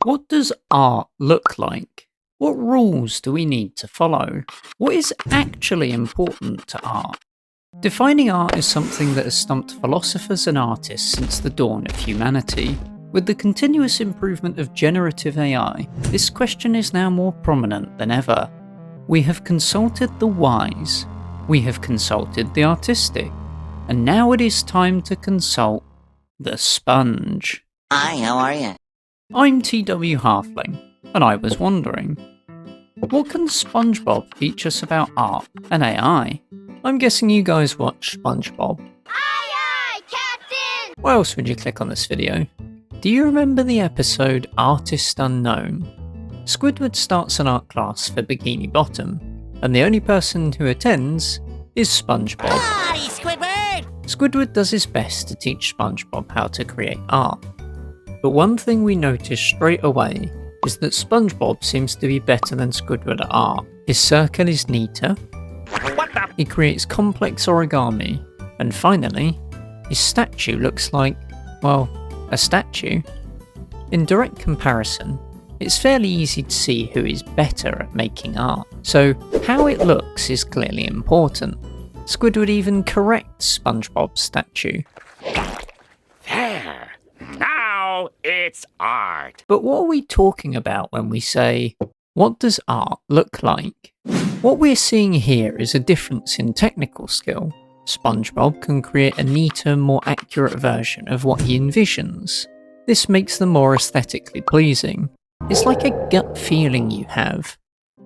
What does art look like? What rules do we need to follow? What is actually important to art? Defining art is something that has stumped philosophers and artists since the dawn of humanity. With the continuous improvement of generative AI, this question is now more prominent than ever. We have consulted the wise, we have consulted the artistic, and now it is time to consult the sponge. Hi, how are you? I'm TW Halfling, and I was wondering, what can SpongeBob teach us about art and AI? I'm guessing you guys watch SpongeBob. Aye, aye, Captain! Why else would you click on this video? Do you remember the episode Artist Unknown? Squidward starts an art class for Bikini Bottom, and the only person who attends is SpongeBob. Hi, Squidward! Squidward does his best to teach SpongeBob how to create art. But one thing we notice straight away is that SpongeBob seems to be better than Squidward at art. His circle is neater, he creates complex origami, and finally, his statue looks like, well, a statue. In direct comparison, it's fairly easy to see who is better at making art, so how it looks is clearly important. Squidward even corrects SpongeBob's statue. There! Now it's art! But what are we talking about when we say, what does art look like? What we're seeing here is a difference in technical skill. SpongeBob can create a neater, more accurate version of what he envisions. This makes them more aesthetically pleasing. It's like a gut feeling you have.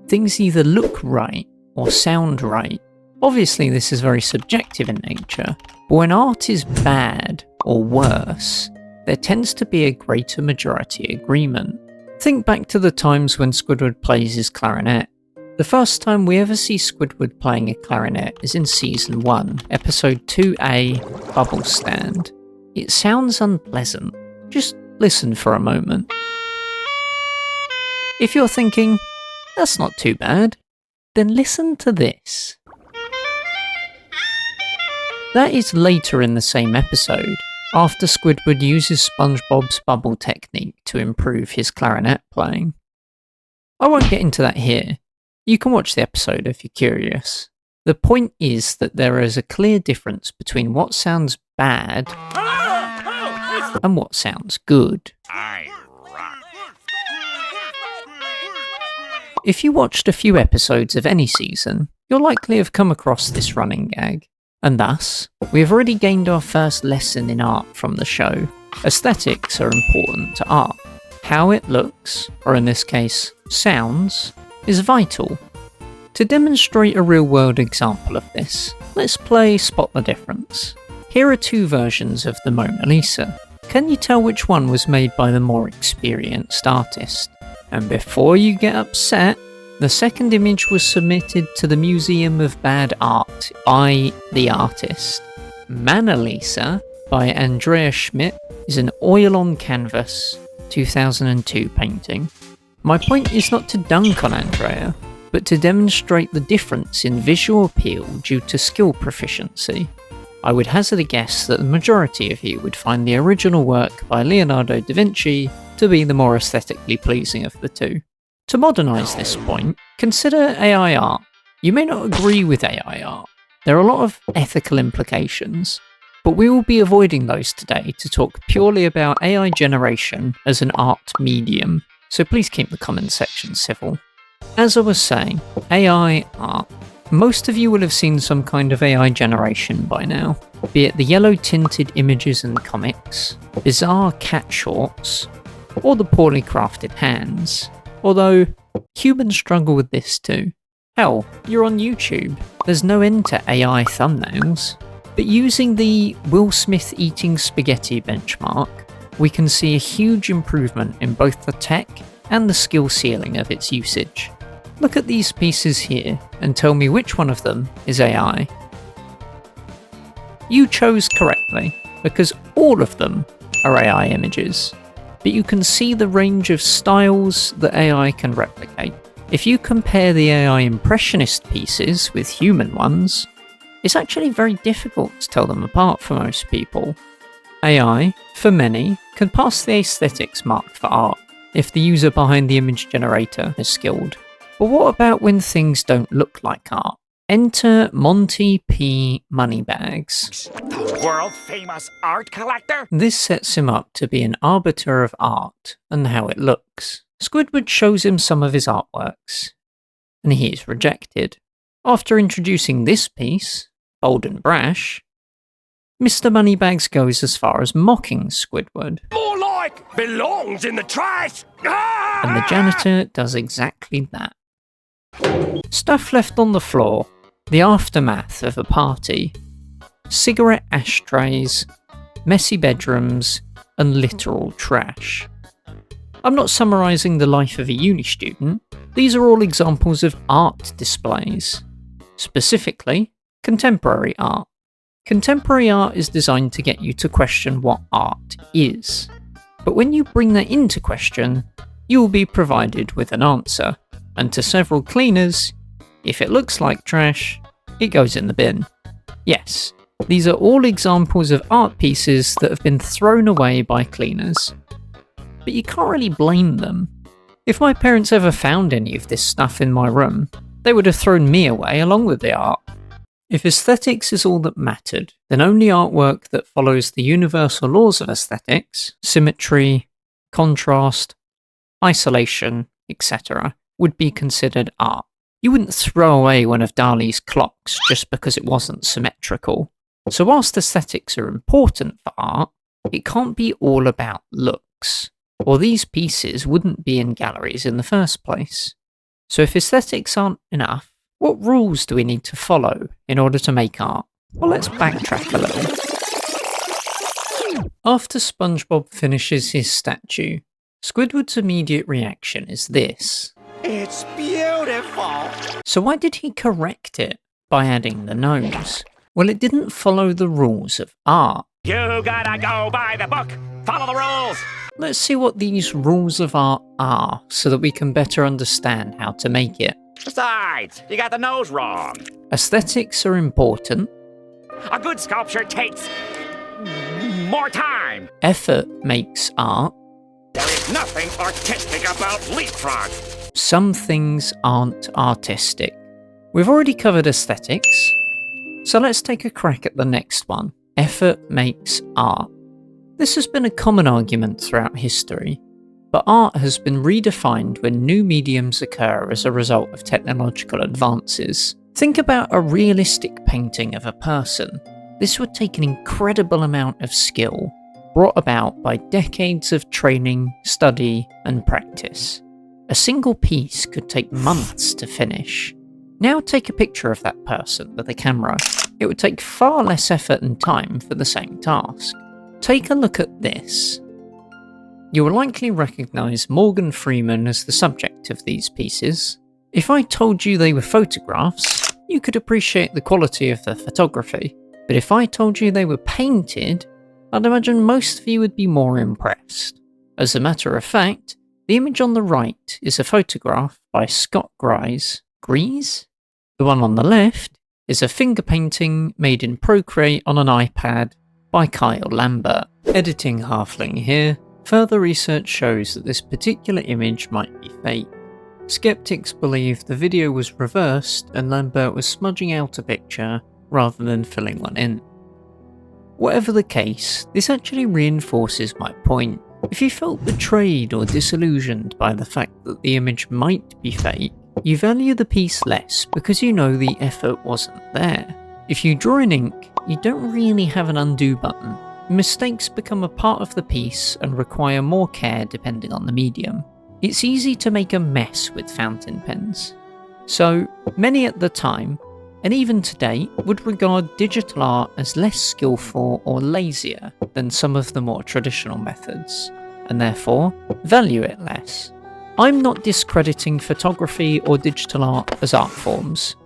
Things either look right or sound right. Obviously this is very subjective in nature, but when art is bad or worse, there tends to be a greater majority agreement. Think back to the times when Squidward plays his clarinet. The first time we ever see Squidward playing a clarinet is in Season 1, Episode 2A, Bubble Stand. It sounds unpleasant. Just listen for a moment. If you're thinking, that's not too bad, then listen to this. That is later in the same episode, after Squidward uses SpongeBob's bubble technique to improve his clarinet playing. I won't get into that here. You can watch the episode if you're curious. The point is that there is a clear difference between what sounds bad and what sounds good. I rock. If you watched a few episodes of any season, you'll likely have come across this running gag. And thus, we have already gained our first lesson in art from the show. Aesthetics are important to art. How it looks, or in this case, sounds, is vital. To demonstrate a real-world example of this, let's play Spot the Difference. Here are two versions of the Mona Lisa. Can you tell which one was made by the more experienced artist? And before you get upset, the second image was submitted to the Museum of Bad Art by the artist. Mona Lisa by Andrea Schmidt is an oil-on canvas 2002 painting. My point is not to dunk on Andrea, but to demonstrate the difference in visual appeal due to skill proficiency. I would hazard a guess that the majority of you would find the original work by Leonardo da Vinci to be the more aesthetically pleasing of the two. To modernize this point, consider AI art. You may not agree with AI art. There are a lot of ethical implications, but we will be avoiding those today to talk purely about AI generation as an art medium. So please keep the comment section civil. As I was saying, AI art. Most of you will have seen some kind of AI generation by now, be it the yellow tinted images in the comics, bizarre cat shorts, or the poorly crafted hands. Although, humans struggle with this too. Hell, you're on YouTube. There's no end to AI thumbnails. But using the Will Smith eating spaghetti benchmark, we can see a huge improvement in both the tech and the skill ceiling of its usage. Look at these pieces here and tell me which one of them is AI. You chose correctly, because all of them are AI images. But you can see the range of styles that AI can replicate. If you compare the AI impressionist pieces with human ones, it's actually very difficult to tell them apart for most people. AI, for many, can pass the aesthetics marked for art, if the user behind the image generator is skilled. But what about when things don't look like art? Enter Monty P. Moneybags. The world-famous art collector? This sets him up to be an arbiter of art and how it looks. Squidward shows him some of his artworks, and he is rejected. After introducing this piece, bold and brash, Mr. Moneybags goes as far as mocking Squidward. More like belongs in the trash! And the janitor does exactly that. Stuff left on the floor, the aftermath of a party, cigarette ashtrays, messy bedrooms, and literal trash. I'm not summarising the life of a uni student, these are all examples of art displays. Specifically, contemporary art. Contemporary art is designed to get you to question what art is. But when you bring that into question, you will be provided with an answer. And to several cleaners, if it looks like trash, it goes in the bin. Yes, these are all examples of art pieces that have been thrown away by cleaners. But you can't really blame them. If my parents ever found any of this stuff in my room, they would have thrown me away along with the art. If aesthetics is all that mattered, then only artwork that follows the universal laws of aesthetics, symmetry, contrast, isolation, etc., would be considered art. You wouldn't throw away one of Dali's clocks just because it wasn't symmetrical. So whilst aesthetics are important for art, it can't be all about looks, or these pieces wouldn't be in galleries in the first place. So if aesthetics aren't enough, what rules do we need to follow in order to make art? Well, let's backtrack a little. After SpongeBob finishes his statue, Squidward's immediate reaction is this. It's beautiful! So why did he correct it by adding the nose? Well, it didn't follow the rules of art. You gotta go by the book! Follow the rules! Let's see what these rules of art are so that we can better understand how to make it. Besides, you got the nose wrong. Aesthetics are important. A good sculpture takes more time. Effort makes art. There is nothing artistic about leapfrog. Some things aren't artistic. We've already covered aesthetics, so let's take a crack at the next one. Effort makes art. This has been a common argument throughout history, but art has been redefined when new mediums occur as a result of technological advances. Think about a realistic painting of a person. This would take an incredible amount of skill, brought about by decades of training, study, and practice. A single piece could take months to finish. Now take a picture of that person with a camera. It would take far less effort and time for the same task. Take a look at this. You will likely recognise Morgan Freeman as the subject of these pieces. If I told you they were photographs, you could appreciate the quality of the photography. But if I told you they were painted, I'd imagine most of you would be more impressed. As a matter of fact, the image on the right is a photograph by Scott Grise. Grise? The one on the left is a finger painting made in Procreate on an iPad by Kyle Lambert. Editing Halfling here. Further research shows that this particular image might be fake. Skeptics believe the video was reversed and Lambert was smudging out a picture rather than filling one in. Whatever the case, this actually reinforces my point. If you felt betrayed or disillusioned by the fact that the image might be fake, you value the piece less because you know the effort wasn't there. If you draw in ink, you don't really have an undo button. Mistakes become a part of the piece and require more care depending on the medium. It's easy to make a mess with fountain pens. So, many at the time, and even today, would regard digital art as less skillful or lazier than some of the more traditional methods, and therefore value it less. I'm not discrediting photography or digital art as art forms.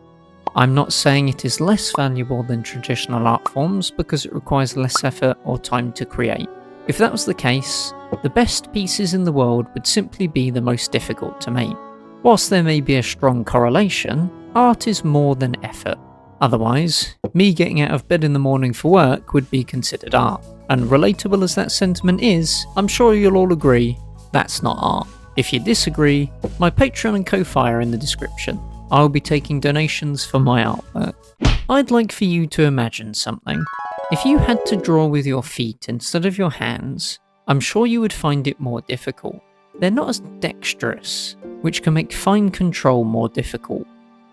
I'm not saying it is less valuable than traditional art forms because it requires less effort or time to create. If that was the case, the best pieces in the world would simply be the most difficult to make. Whilst there may be a strong correlation, art is more than effort. Otherwise, me getting out of bed in the morning for work would be considered art. And relatable as that sentiment is, I'm sure you'll all agree, that's not art. If you disagree, my Patreon and Ko-Fi are in the description. I'll be taking donations for my artwork. I'd like for you to imagine something. If you had to draw with your feet instead of your hands, I'm sure you would find it more difficult. They're not as dexterous, which can make fine control more difficult.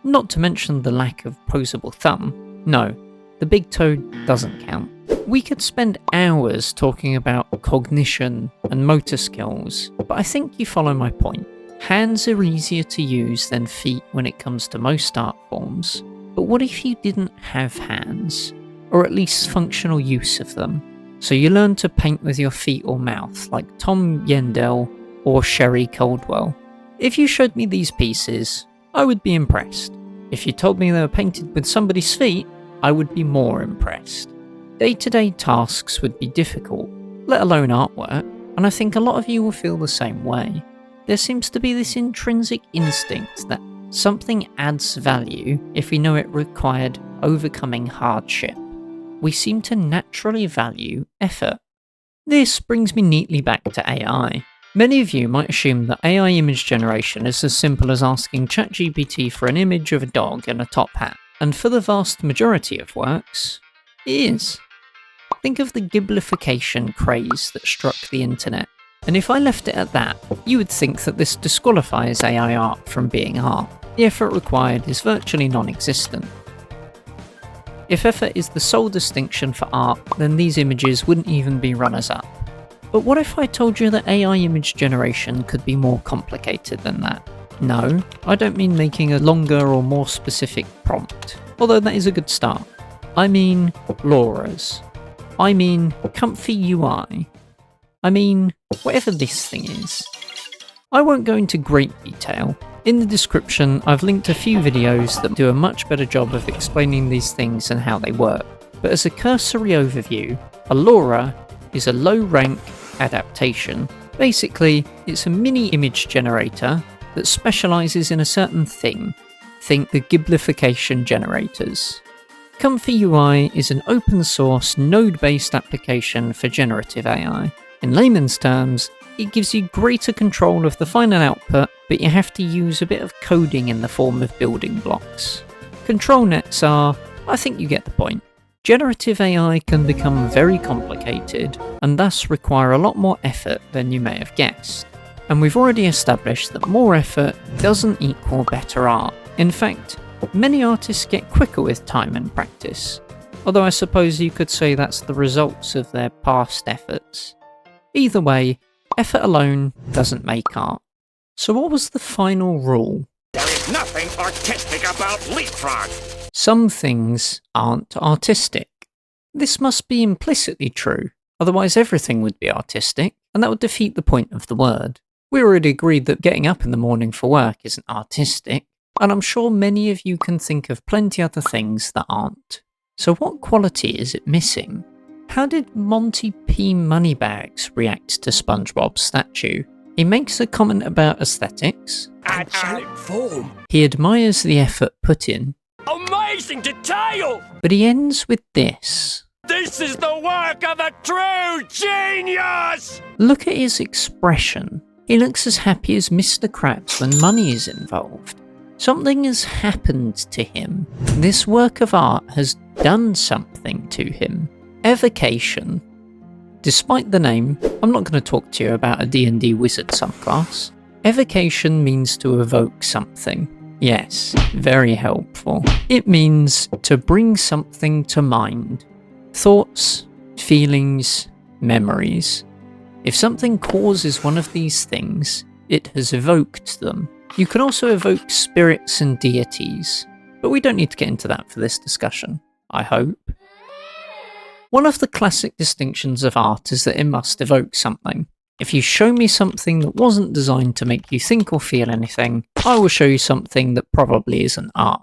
Not to mention the lack of posable thumb. No, the big toe doesn't count. We could spend hours talking about cognition and motor skills, but I think you follow my point. Hands are easier to use than feet when it comes to most art forms, but what if you didn't have hands, or at least functional use of them? So you learn to paint with your feet or mouth, like Tom Yendell or Sherry Caldwell. If you showed me these pieces, I would be impressed. If you told me they were painted with somebody's feet, I would be more impressed. Day-to-day tasks would be difficult, let alone artwork, and I think a lot of you will feel the same way. There seems to be this intrinsic instinct that something adds value if we know it required overcoming hardship. We seem to naturally value effort. This brings me neatly back to AI. Many of you might assume that AI image generation is as simple as asking ChatGPT for an image of a dog in a top hat, and for the vast majority of works, it is. Think of the giblification craze that struck the internet, and if I left it at that, you would think that this disqualifies AI art from being art. The effort required is virtually non-existent. If effort is the sole distinction for art, then these images wouldn't even be runners-up. But what if I told you that AI image generation could be more complicated than that? No, I don't mean making a longer or more specific prompt, although that is a good start. I mean LoRa's. I mean comfy UI. I mean whatever this thing is. I won't go into great detail. In the description, I've linked a few videos that do a much better job of explaining these things and how they work. But as a cursory overview, a LoRa is a low-rank adaptation. Basically, it's a mini image generator that specialises in a certain thing. Think the giblification generators. Comfy UI is an open source, node-based application for generative AI. In layman's terms, it gives you greater control of the final output, but you have to use a bit of coding in the form of building blocks. Control nets are, I think you get the point. Generative AI can become very complicated, and thus require a lot more effort than you may have guessed. And we've already established that more effort doesn't equal better art. In fact, many artists get quicker with time and practice, although I suppose you could say that's the results of their past efforts. Either way, effort alone doesn't make art. So what was the final rule? There is nothing artistic about leapfrog. Some things aren't artistic. This must be implicitly true, otherwise everything would be artistic, and that would defeat the point of the word. We already agreed that getting up in the morning for work isn't artistic, and I'm sure many of you can think of plenty other things that aren't. So what quality is it missing? How did Monty P. Moneybags react to SpongeBob's statue? He makes a comment about aesthetics. Angelic form. He admires the effort put in. Amazing detail! But he ends with this. This is the work of a true genius! Look at his expression. He looks as happy as Mr. Krabs when money is involved. Something has happened to him. This work of art has done something to him. Evocation. Despite the name, I'm not going to talk to you about a D&D wizard subclass. Evocation means to evoke something. Yes, very helpful. It means to bring something to mind. Thoughts, feelings, memories. If something causes one of these things, it has evoked them. You can also evoke spirits and deities, but we don't need to get into that for this discussion, I hope. One of the classic distinctions of art is that it must evoke something. If you show me something that wasn't designed to make you think or feel anything, I will show you something that probably isn't art.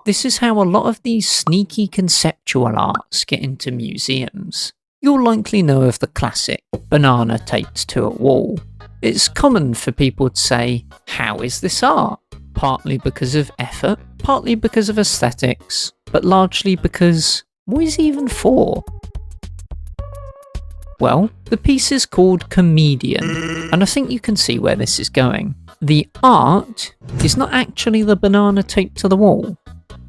This is how a lot of these sneaky conceptual arts get into museums. You'll likely know of the classic banana taped to a wall. It's common for people to say, how is this art? Partly because of effort, partly because of aesthetics, but largely because, what is it even for? Well, the piece is called Comedian, and I think you can see where this is going. The art is not actually the banana taped to the wall.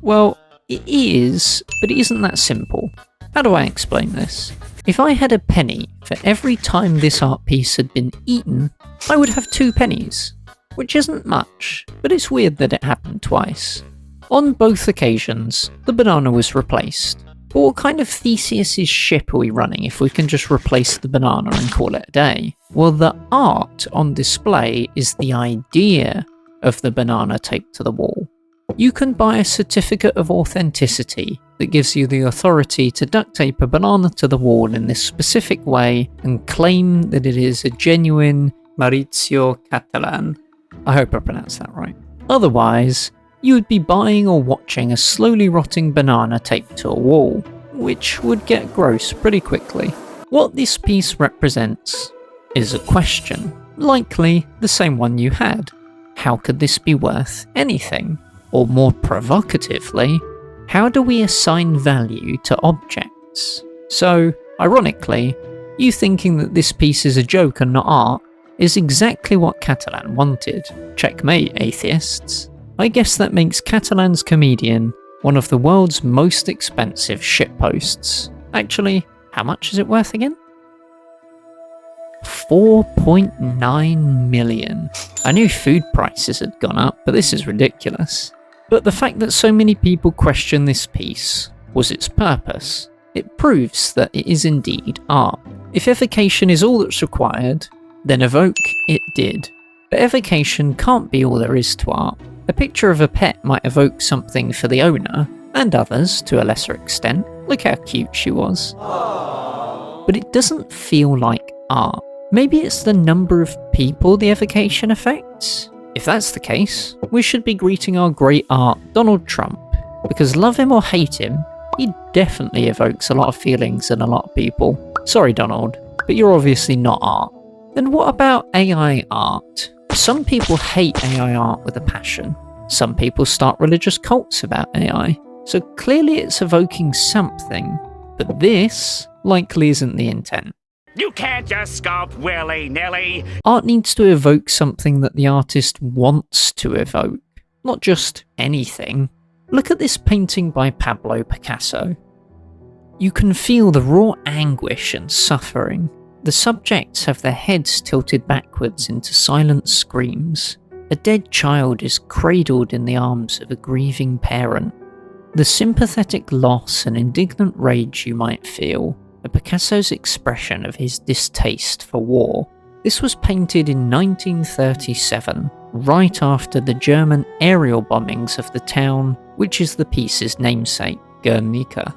Well, it is, but it isn't that simple. How do I explain this? If I had a penny for every time this art piece had been eaten, I would have 2 pennies, which isn't much, but it's weird that it happened twice. On both occasions, the banana was replaced. But what kind of Theseus's ship are we running if we can just replace the banana and call it a day? Well, the art on display is the idea of the banana taped to the wall. You can buy a certificate of authenticity that gives you the authority to duct tape a banana to the wall in this specific way and claim that it is a genuine Maurizio Catalan. I hope I pronounced that right. Otherwise, you would be buying or watching a slowly rotting banana taped to a wall, which would get gross pretty quickly. What this piece represents is a question, likely the same one you had. How could this be worth anything? Or more provocatively, how do we assign value to objects? So, ironically, you thinking that this piece is a joke and not art is exactly what Catalan wanted. Checkmate, atheists. I guess that makes Catalan's Comedian one of the world's most expensive shitposts. Actually, how much is it worth again? 4.9 million. I knew food prices had gone up, but this is ridiculous. But the fact that so many people question this piece was its purpose. It proves that it is indeed art. If evocation is all that's required, then evoke it did. But evocation can't be all there is to art. A picture of a pet might evoke something for the owner, and others to a lesser extent. Look how cute she was. But it doesn't feel like art. Maybe it's the number of people the evocation affects? If that's the case, we should be greeting our great art, Donald Trump, because love him or hate him, he definitely evokes a lot of feelings in a lot of people. Sorry Donald, but you're obviously not art. Then what about AI art? Some people hate AI art with a passion. Some people start religious cults about AI. So clearly it's evoking something, but this likely isn't the intent. You can't just sculpt willy-nilly. Art needs to evoke something that the artist wants to evoke, not just anything. Look at this painting by Pablo Picasso. You can feel the raw anguish and suffering. The subjects have their heads tilted backwards into silent screams. A dead child is cradled in the arms of a grieving parent. The sympathetic loss and indignant rage you might feel are Picasso's expression of his distaste for war. This was painted in 1937, right after the German aerial bombings of the town, which is the piece's namesake, Guernica.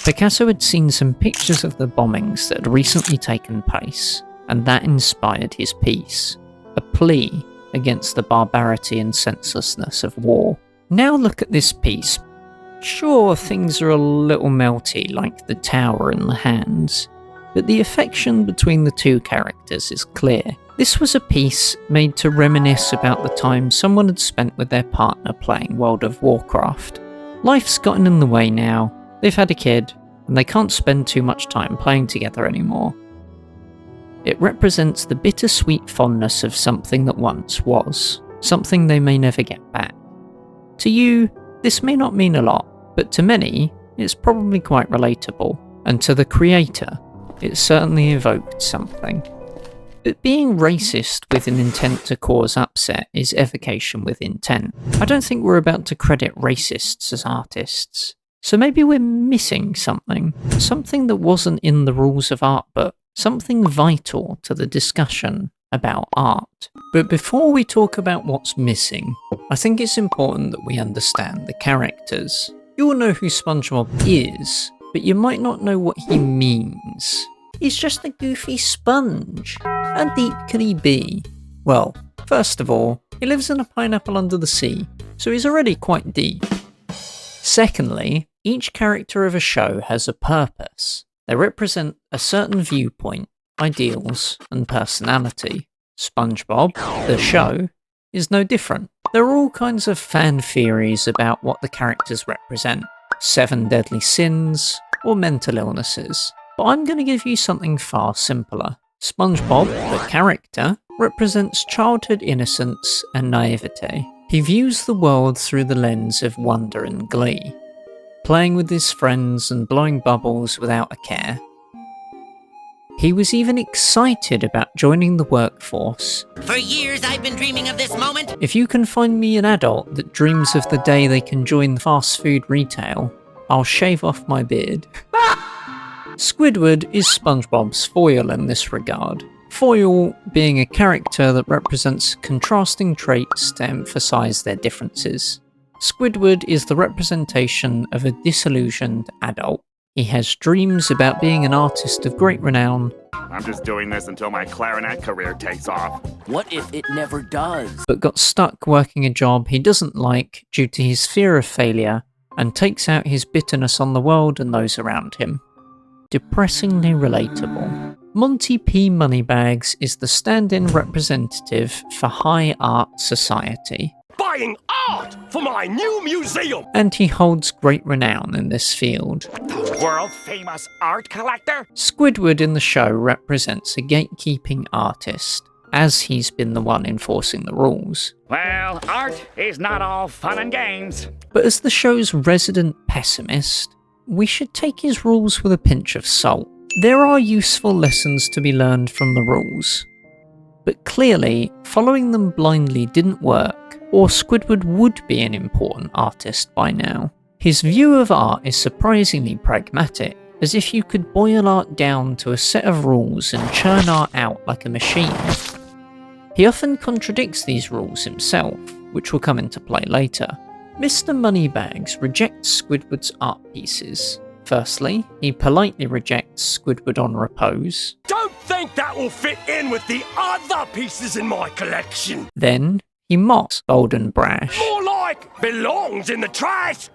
Picasso had seen some pictures of the bombings that had recently taken place, and that inspired his piece, a plea against the barbarity and senselessness of war. Now look at this piece. Sure, things are a little melty, like the tower and the hands, but the affection between the two characters is clear. This was a piece made to reminisce about the time someone had spent with their partner playing World of Warcraft. Life's gotten in the way now, they've had a kid, and they can't spend too much time playing together anymore. It represents the bittersweet fondness of something that once was, something they may never get back. To you, this may not mean a lot, but to many, it's probably quite relatable, and to the creator, it certainly evoked something. But being racist with an intent to cause upset is evocation with intent. I don't think we're about to credit racists as artists. So maybe we're missing something that wasn't in the rules of art book, something vital to the discussion about art. But before we talk about what's missing, I think it's important that we understand the characters. You all know who SpongeBob is, but you might not know what he means. He's just a goofy sponge. How deep can he be? Well, first of all, he lives in a pineapple under the sea, so he's already quite deep. Secondly, each character of a show has a purpose. They represent a certain viewpoint, ideals, and personality. SpongeBob, the show, is no different. There are all kinds of fan theories about what the characters represent. 7 deadly sins, or mental illnesses. But I'm going to give you something far simpler. SpongeBob, the character, represents childhood innocence and naivete. He views the world through the lens of wonder and glee, playing with his friends and blowing bubbles without a care. He was even excited about joining the workforce. For years I've been dreaming of this moment. If you can find me an adult that dreams of the day they can join fast food retail, I'll shave off my beard. Squidward is SpongeBob's foil in this regard. Foil being a character that represents contrasting traits to emphasise their differences. Squidward is the representation of a disillusioned adult. He has dreams about being an artist of great renown. I'm just doing this until my clarinet career takes off. What if it never does? But got stuck working a job he doesn't like due to his fear of failure and takes out his bitterness on the world and those around him. Depressingly relatable. Monty P. Moneybags is the stand-in representative for high art society. Buying art for my new museum! And he holds great renown in this field. The world-famous art collector? Squidward in the show represents a gatekeeping artist, as he's been the one enforcing the rules. Well, art is not all fun and games. But as the show's resident pessimist, we should take his rules with a pinch of salt. There are useful lessons to be learned from the rules, but clearly following them blindly didn't work, or Squidward would be an important artist by now. His view of art is surprisingly pragmatic, as if you could boil art down to a set of rules and churn art out like a machine. He often contradicts these rules himself, which will come into play later. Mr. Moneybags rejects Squidward's art pieces. Firstly, he politely rejects Squidward on Repose. Don't think that will fit in with the other pieces in my collection. Then, he mocks Bold and Brash. More like belongs in the trash.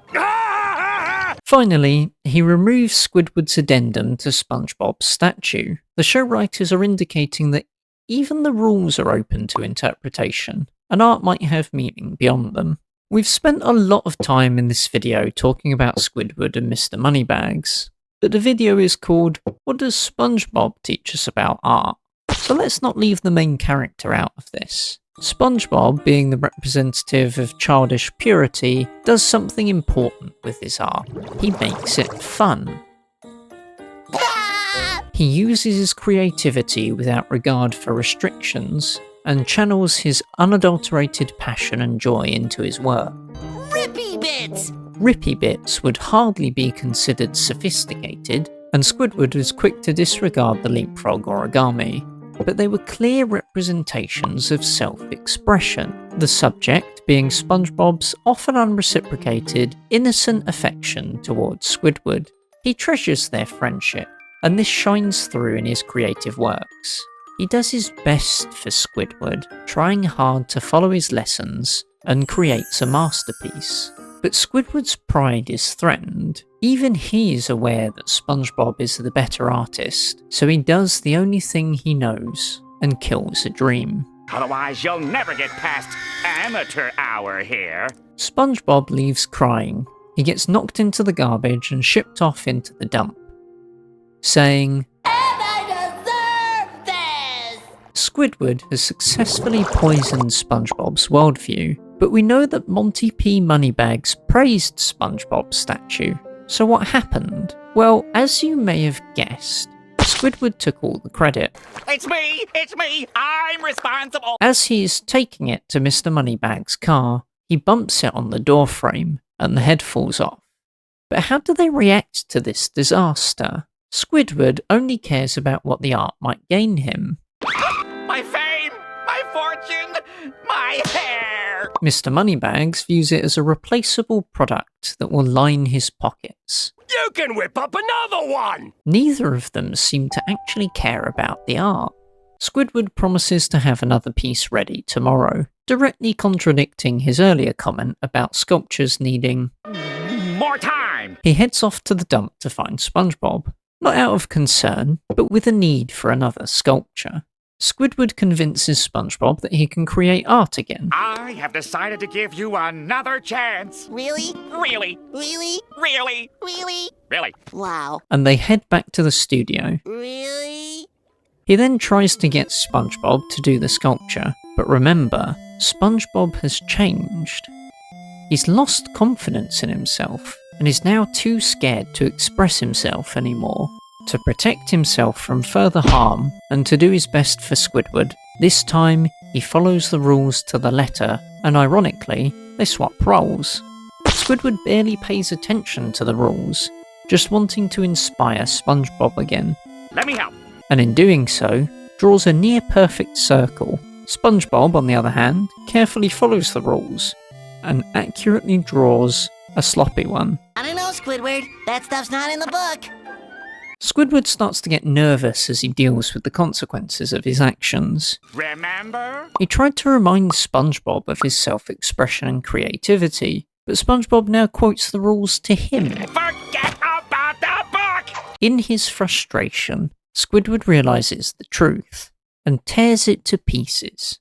Finally, he removes Squidward's addendum to SpongeBob's statue. The show writers are indicating that even the rules are open to interpretation, and art might have meaning beyond them. We've spent a lot of time in this video talking about Squidward and Mr. Moneybags, but the video is called What Does SpongeBob Teach Us About Art? So let's not leave the main character out of this. SpongeBob, being the representative of childish purity, does something important with his art. He makes it fun. He uses his creativity without regard for restrictions, and channels his unadulterated passion and joy into his work. Rippy bits! Rippy bits would hardly be considered sophisticated, and Squidward was quick to disregard the leapfrog origami, but they were clear representations of self-expression, the subject being SpongeBob's often unreciprocated, innocent affection towards Squidward. He treasures their friendship, and this shines through in his creative works. He does his best for Squidward, trying hard to follow his lessons, and creates a masterpiece. But Squidward's pride is threatened. Even he is aware that SpongeBob is the better artist, so he does the only thing he knows, and kills a dream. Otherwise, you'll never get past amateur hour here. SpongeBob leaves crying. He gets knocked into the garbage and shipped off into the dump, saying, Squidward has successfully poisoned SpongeBob's worldview, but we know that Monty P. Moneybags praised SpongeBob's statue. So what happened? Well, as you may have guessed, Squidward took all the credit. It's me, I'm responsible. As he is taking it to Mr. Moneybags' car, he bumps it on the door frame, and the head falls off. But how do they react to this disaster? Squidward only cares about what the art might gain him. My fame, my fortune, my hair. Mr. Moneybags views it as a replaceable product that will line his pockets. You can whip up another one! Neither of them seem to actually care about the art. Squidward promises to have another piece ready tomorrow, directly contradicting his earlier comment about sculptures needing more time! He heads off to the dump to find SpongeBob, not out of concern, but with a need for another sculpture. Squidward convinces SpongeBob that he can create art again. I have decided to give you another chance. Really? Really? Really? Really? Really? Really? Wow. And they head back to the studio. Really? He then tries to get SpongeBob to do the sculpture, but remember, SpongeBob has changed. He's lost confidence in himself, and is now too scared to express himself anymore. To protect himself from further harm, and to do his best for Squidward, this time he follows the rules to the letter, and ironically, they swap roles. Squidward barely pays attention to the rules, just wanting to inspire SpongeBob again. Let me help. And in doing so, draws a near-perfect circle. SpongeBob, on the other hand, carefully follows the rules, and accurately draws a sloppy one. I don't know, Squidward. That stuff's not in the book. Squidward starts to get nervous as he deals with the consequences of his actions. Remember? He tried to remind SpongeBob of his self-expression and creativity, but SpongeBob now quotes the rules to him. Forget about the book! In his frustration, Squidward realises the truth and tears it to pieces.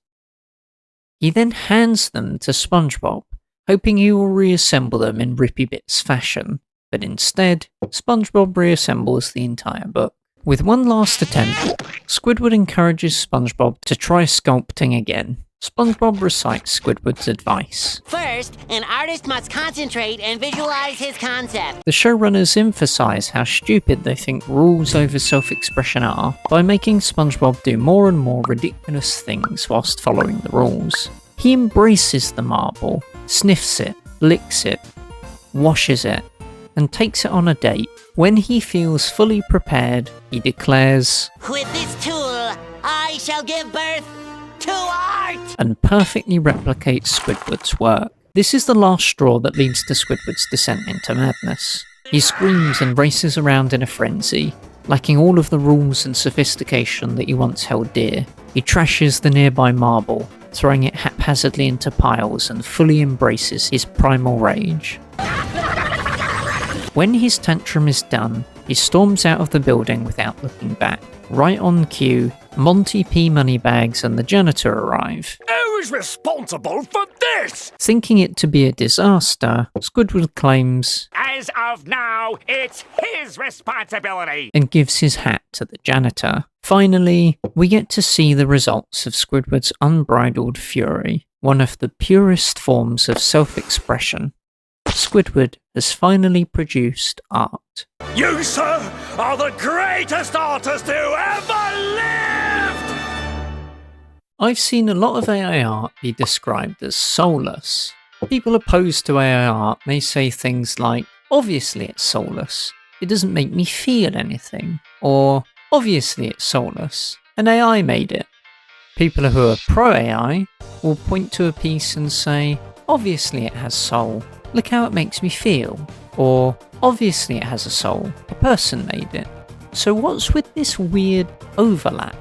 He then hands them to SpongeBob, hoping he will reassemble them in Rippy Bits fashion, but instead, SpongeBob reassembles the entire book. With one last attempt, Squidward encourages SpongeBob to try sculpting again. SpongeBob recites Squidward's advice. First, an artist must concentrate and visualize his concept. The showrunners emphasise how stupid they think rules over self-expression are by making SpongeBob do more and more ridiculous things whilst following the rules. He embraces the marble, sniffs it, licks it, washes it, and takes it on a date. When he feels fully prepared, he declares, With this tool, I shall give birth to art! And perfectly replicates Squidward's work. This is the last straw that leads to Squidward's descent into madness. He screams and races around in a frenzy, lacking all of the rules and sophistication that he once held dear. He trashes the nearby marble, throwing it haphazardly into piles, and fully embraces his primal rage. When his tantrum is done, he storms out of the building without looking back. Right on cue, Monty P. Moneybags and the janitor arrive. Who is responsible for this? Thinking it to be a disaster, Squidward claims As of now, it's his responsibility. and gives his hat to the janitor. Finally, we get to see the results of Squidward's unbridled fury, one of the purest forms of self-expression. Squidward has finally produced art. You, sir, are the greatest artist who ever lived! I've seen a lot of AI art be described as soulless. People opposed to AI art may say things like, obviously it's soulless, it doesn't make me feel anything, or obviously it's soulless, an AI made it. People who are pro-AI will point to a piece and say, obviously it has soul, look how it makes me feel, or obviously it has a soul, a person made it. So what's with this weird overlap?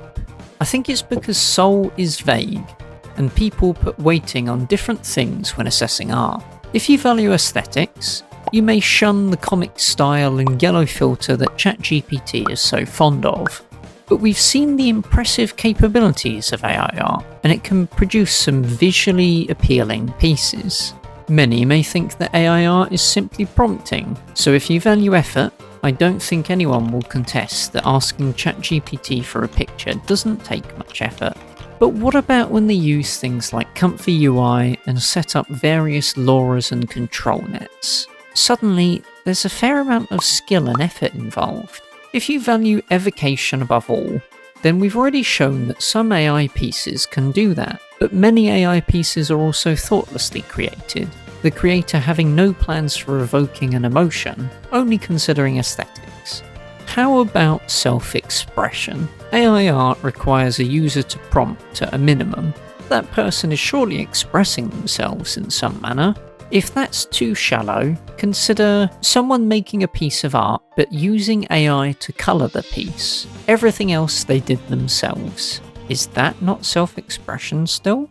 I think it's because soul is vague, and people put weighting on different things when assessing art. If you value aesthetics, you may shun the comic style and yellow filter that ChatGPT is so fond of. But we've seen the impressive capabilities of AI art, and it can produce some visually appealing pieces. Many may think that AI art is simply prompting, so if you value effort, I don't think anyone will contest that asking ChatGPT for a picture doesn't take much effort. But what about when they use things like comfy UI and set up various LoRa's and control nets? Suddenly, there's a fair amount of skill and effort involved. If you value evocation above all, then we've already shown that some AI pieces can do that, but many AI pieces are also thoughtlessly created, the creator having no plans for evoking an emotion, only considering aesthetics. How about self-expression? AI art requires a user to prompt to a minimum. That person is surely expressing themselves in some manner. If that's too shallow, consider someone making a piece of art but using AI to colour the piece. Everything else they did themselves. Is that not self-expression still?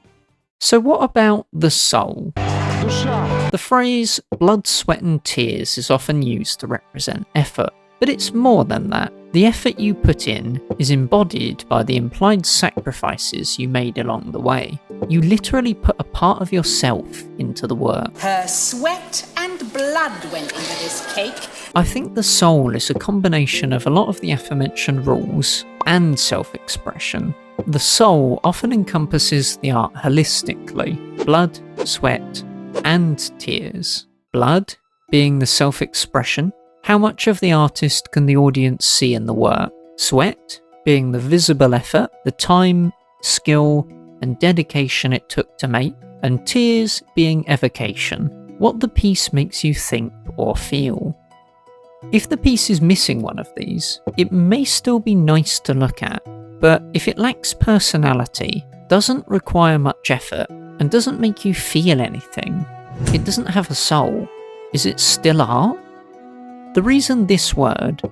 So what about the soul? The phrase blood, sweat and tears is often used to represent effort. But it's more than that. The effort you put in is embodied by the implied sacrifices you made along the way. You literally put a part of yourself into the work. Her sweat and blood went into this cake. I think the soul is a combination of a lot of the aforementioned rules and self-expression. The soul often encompasses the art holistically: blood, sweat, and tears. Blood being the self-expression, how much of the artist can the audience see in the work? Sweat being the visible effort, the time, skill, and dedication it took to make, and tears being evocation, what the piece makes you think or feel. If the piece is missing one of these, it may still be nice to look at, but if it lacks personality, doesn't require much effort, and doesn't make you feel anything, it doesn't have a soul, is it still art? The reason this word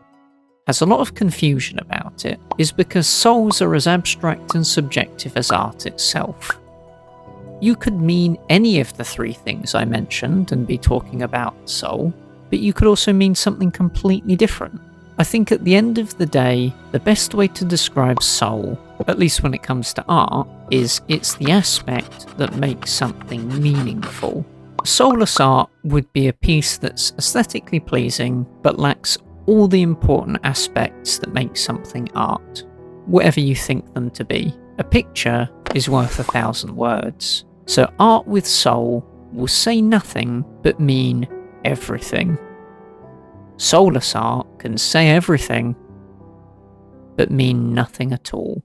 has a lot of confusion about it is because souls are as abstract and subjective as art itself. You could mean any of the three things I mentioned and be talking about soul, but you could also mean something completely different. I think at the end of the day, the best way to describe soul, at least when it comes to art, is it's the aspect that makes something meaningful. Soulless art would be a piece that's aesthetically pleasing, but lacks all the important aspects that make something art, whatever you think them to be. A picture is worth 1,000 words, so art with soul will say nothing but mean everything. Soulless art can say everything, but mean nothing at all.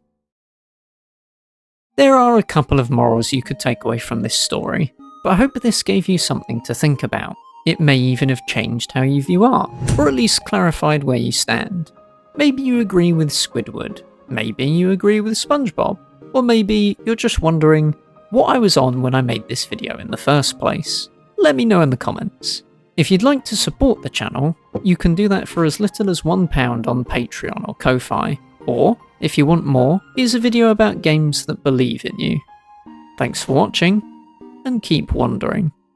There are a couple of morals you could take away from this story, but I hope this gave you something to think about. It may even have changed how you view art, or at least clarified where you stand. Maybe you agree with Squidward, maybe you agree with SpongeBob, or maybe you're just wondering what I was on when I made this video in the first place. Let me know in the comments. If you'd like to support the channel, you can do that for as little as £1 on Patreon or Ko-Fi, or if you want more, here's a video about games that believe in you. Thanks for watching, and keep wondering.